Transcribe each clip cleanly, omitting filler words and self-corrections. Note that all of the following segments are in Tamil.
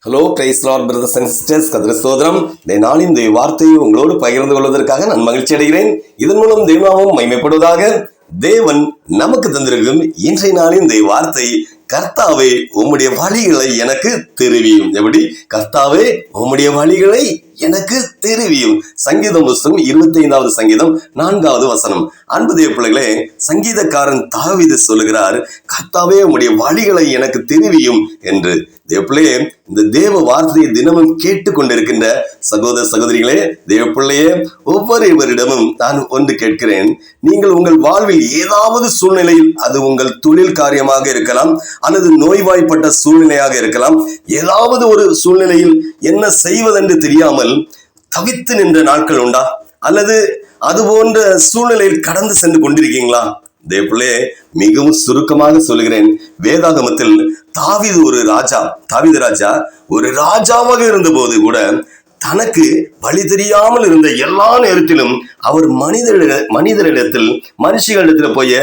Hello price Lord brothers and sisters, கர்த்தருக்கு ஸ்தோத்திரம். இந்த நாளின் இந்த வார்த்தையை உங்களோடு பகிர்ந்து கொள்வதற்காக நான் மகிழ்ச்சி அடைகிறேன். இதன் மூலம் தெய்வமும் மகிமைப்படுவதாக. தேவன் நமக்கு தந்திருக்கும் இன்றைய நாளின் இந்த வார்த்தை, கர்த்தாவே உம்முடைய வழிகளை எனக்கு தெரிவியும். எப்படி? கர்த்தாவே உம்முடைய வழிகளை எனக்கு தெரிவியும். சங்கீதம் புஸ்தகம் 25வது சங்கீதம் 4வது வசனம். அன்பு தேவ பிள்ளைகளே, சங்கீதக்காரன் தாவீது சொல்லுகிறார், கர்த்தாவே உம்முடைய வழிகளை எனக்கு தெரிவியும் என்று. தேவ பிள்ளையே, இந்த தேவ வார்த்தையை தினமும் கேட்டு கொண்டிருக்கின்ற சகோதர சகோதரிகளே, தேவ பிள்ளையே, ஒவ்வொருவரிடமும் நான் ஒன்று கேட்கிறேன். நீங்கள் உங்கள் வாழ்வில் ஏதாவது சூழ்நிலையில், அது உங்கள் தொழில் காரியமாக இருக்கலாம், அல்லது நோய்வாய்ப்பட்ட சூழ்நிலையாக இருக்கலாம், ஏதாவது ஒரு சூழ்நிலையில் என்ன செய்வதென்று தெரியாமல் தவித்து நின்ற நாட்கள் உண்டா? அல்லது அது போன்ற சூழ்நிலையில் கடந்து சென்று கொண்டிருக்கீங்களா? தேவப்பிள்ளையே, மிகவும் சுருக்கமாக சொல்லுகிறேன். வேதாகமத்தில் தாவீது ராஜா ஒரு ராஜாவாக இருந்த போது கூட தனக்கு வழி தெரியாமல் இருந்த எல்லா நேரத்திலும் அவர் மனுஷர்களிடத்தில் போய்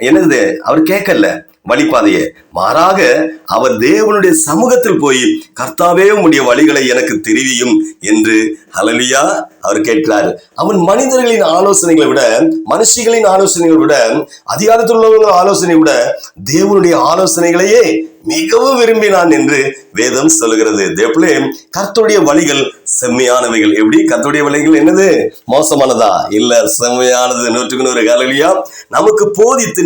என்னது அவர் கேட்கல வழிபாதையே, மாறாக அவர் தேவனுடைய சமூகத்தில் போய், கர்த்தாவே உம்முடைய வழிகளை எனக்கு தெரிவியும் என்று ஹல்லேலூயா அவர் கேட்கிறார். அவன் மனிதர்களின் ஆலோசனைகளை விட, மனுஷிகளின் ஆலோசனைகளை விட, அதிகாரத்தில் உள்ளவர்கள் ஆலோசனை விட தேவனுடைய ஆலோசனைகளையே மிகவும் விரும்பினான் என்று வேதம் சொல்லுகிறது. தேவப்பிள்ளை, கர்த்தருடைய வழிகள் செம்மையானவைகள். எப்படி? கர்த்தருடைய வழிகள் என்னது? மோசமானதா? இல்ல, செம்மையானது. 100% ஹல்லேலூயா. நமக்கு போதித்து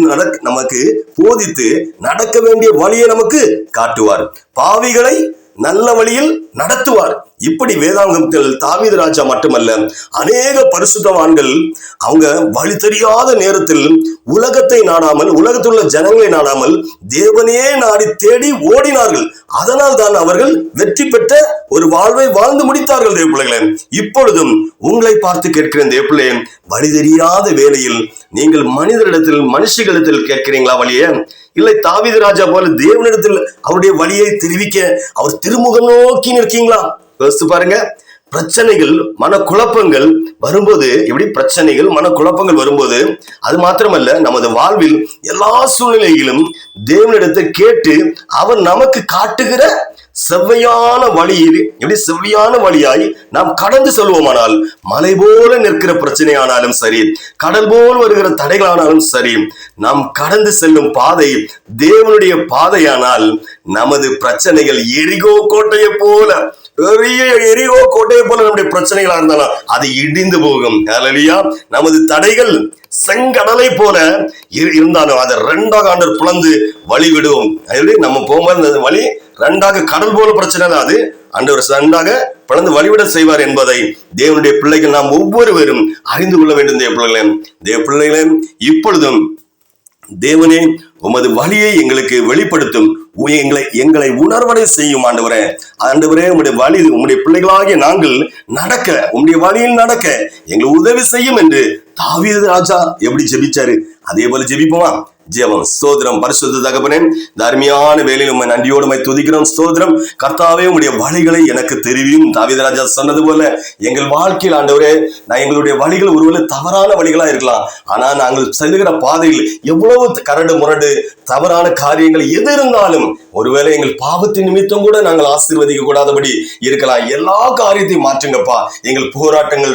நடக்க வேண்டிய வழியை நமக்கு காட்டுவார். பாவிகளை நல்ல வழியில் நடத்துவார். இப்படி வேதாகமத்தில் தாவீது ராஜா மட்டுமல்ல, அநேக பரிசுத்தவான்கள் அவங்க வழி தெரியாத நேரத்தில் உலகத்தை நாடாமல், உலகத்தில் உள்ள ஜனங்களை நாடாமல் தேவனே நாடி தேடி ஓடினார்கள். அதனால் தான் அவர்கள் வெற்றி பெற்ற ஒரு வாழ்வை வாழ்ந்து முடித்தார்கள். தேவப்பிள்ளைகளே, இப்பொழுதும் உங்களை பார்த்து கேட்கிறேன் தேவப்பிள்ளை, வழி தெரியாத வேளையில் நீங்கள் மனுஷர்களிடத்தில் கேட்கிறீங்களா வழியை? இல்லை தாவீது ராஜா போல தேவனிடத்தில் அவருடைய வழியை தெரிவிக்க அவர் திருமுகம் நோக்கி நிற்கீங்களா? யோசித்து பாருங்க. பிரச்சனைகள், மனக்குழப்பங்கள் வரும்போது, எப்படி பிரச்சனைகள் மனக்குழப்பங்கள் வரும்போது, அது மாத்திரமல்ல, நமது வாழ்வில் எல்லா சூழ்நிலையிலும் தேவனிடத்தை கேட்டு அவர் நமக்கு காட்டுகிற செவ்வையான வழியில், எப்படி செவ்வையான வழியாய் நாம் கடந்து செல்வோமானால், மலை போல நிற்கிற பிரச்சனை ஆனாலும் சரி, கடல் போல் வருகிற தடைகளானாலும் சரி, நாம் கடந்து செல்லும் பாதை தேவனுடைய பாதையானால், நமது பிரச்சனைகள் எரிகோ கோட்டையை போல, பெரிய எரிகோ கோட்டையை போல நம்முடைய பிரச்சனைகளா இருந்தாலும் அது இடிந்து போகும். ஹல்லேலூயா. நமது தடைகள் செங்கடலை போல இருந்தாலும் அதை 2ஆக ஆண்டவர் பிளந்து வழி விடுவோம். நம்ம போகும்போது வழி 2ஆக கடல் போல பிரச்சனை தான், அது ஆண்டவர் 2ஆக பிளந்து வழிவிட செய்வார் என்பதை தேவனுடைய பிள்ளைகள் நாம் ஒவ்வொருவரும் அறிந்து கொள்ள வேண்டும். தேவ பிள்ளைகளே, இப்பொழுதும் தேவனே உமது வழியை எங்களுக்கு வெளிப்படுத்தும், எங்களை உணர்வடை செய்யும். ஆண்டவரே, உம்முடைய வழி, உம்முடைய பிள்ளைகளாகிய நாங்கள் நடக்க, உம்முடைய வழியில் நடக்க எங்களை உதவி செய்யும் என்று தாவீது ராஜா எப்படி ஜெபிச்சாரு, அதே போல ஜெபிப்போமா? ஜெபம். ஸ்தோத்திரம். பரிசுத்த தகப்பனே, இந்த அருமையான வேலையில் உம்மை நன்றியோடு துதிக்கிறோம். ஸ்தோத்திரம். கர்த்தாவே உம்முடைய வழிகளை எனக்கு தெரிவியும். தாவீது ராஜா சொன்னது போல எங்கள் வாழ்க்கையில் ஆண்டவரே, எங்களுடைய வழிகள் ஒருவேளை தவறான வழிகளா இருக்கலாம், ஆனா நாங்கள் செல்லுகிற பாதையில் எவ்வளவு கரடு முரடு தவறான காரியங்கள் எது இருந்தாலும், ஒருவேளை எங்கள் பாவத்தின் நிமித்தம் கூட நாங்கள் ஆசீர்வதிக்க கூடாதபடி இருக்கலாம். எல்லா காரியத்தையும் மாற்றுங்கப்பா. எங்கள் போராட்டங்கள்,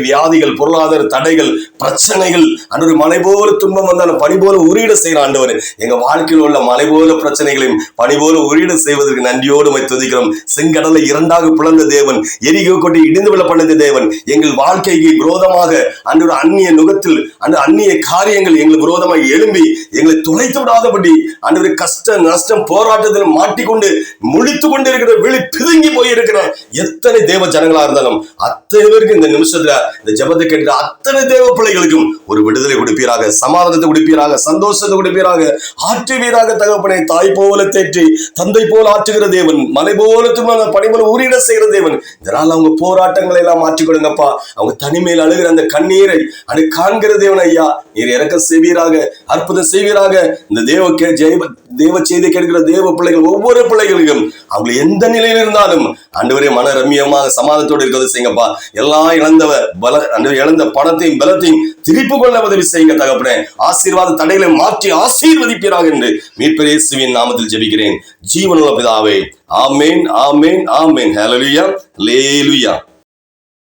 வியாதிகள், பொருளாதார தடைகள், பிரச்சனைகள், அன்று மலை போல துன்பம் வந்தாலும் பனி போல உருகிட செய்கிற ஆண்டவர், எங்க வாழ்க்கையில் உள்ள மலை போல பிரச்சனைகளையும் பனி போல உருகிட செய்வதற்கு நன்றியோடு துதிக்கிறோம். செங்கடலை 2ஆக பிளந்த தேவன், எரிகோ கொண்டு இடிந்து விழ பண்ணது தேவன், எங்கள் வாழ்க்கைக்கு விரோதமாக அன்று அந்நிய நுகத்தில் அந்நிய காரியங்கள் எங்களுக்கு விரோதமாக எழும்பி எங்களை துளைத்து விடாதபடி அன்று கஷ்ட நஷ்டம் போராட்டத்தில் மாட்டிக்கொண்டு முழித்து கொண்டு இருக்கிற, விழி பிதுங்கி போயிருக்கிற எத்தனை தேவ ஜனங்களா இருந்தாலும் அத்தனை பேருக்கு இந்த நிமிஷத்துல இந்த ஜெபத்தை கேட்கிற அத்தனை தேவ பிள்ளைகளுக்கும் ஒரு விடுதலை கொடுப்பீராக, சமாதானத்தை கொடுப்பீராக, சந்தோஷத்தை கொடுப்பீராக, ஆற்றுவீராக. தகப்பனை, தாய் போல தேற்றி தந்தை போல ஆற்றுகிற தேவன், மலை போல பனி போல உருகிட செய்கிற தேவன், இதனால் அவங்க போராட்டங்களை எல்லாம் மாற்றிக் கொடுங்கப்பா. அவங்க தனிமையில் அழுகிற அந்த கண்ணீரை காண்கிற தேவன் ஐயா, நீர் இறக்கம் செய்வீராக, அற்புதம் செய்வீராக. இந்த தேவ செய்தி கேட்கிற தேவ பிள்ளைகள் ஒவ்வொரு பிள்ளைகளுக்கும் அவங்க எந்த நிலையில் இருந்தாலும் ஆண்டவரே மன ரம்மியமாக சமாதானத்தோடு இருக்கிறது செய்யுங்கப்பா. எல்லாம் இழந்த பணத்தையும் பலத்தையும் திருப்பி கொள்ள உதவி செய்யுங்க தகப்பனே. ஆசீர்வாத தடைகளை மாற்றி மாற்றி ஆசீர்வதிப்பீராக என்று மீட்பர் இயேசுவின் நாமத்தில் ஜெபிக்கிறேன் ஜீவனுள்ள பிதாவே. ஆமென், ஆமென், ஆமென். ஹல்லேலூயா, ஹல்லேலூயா.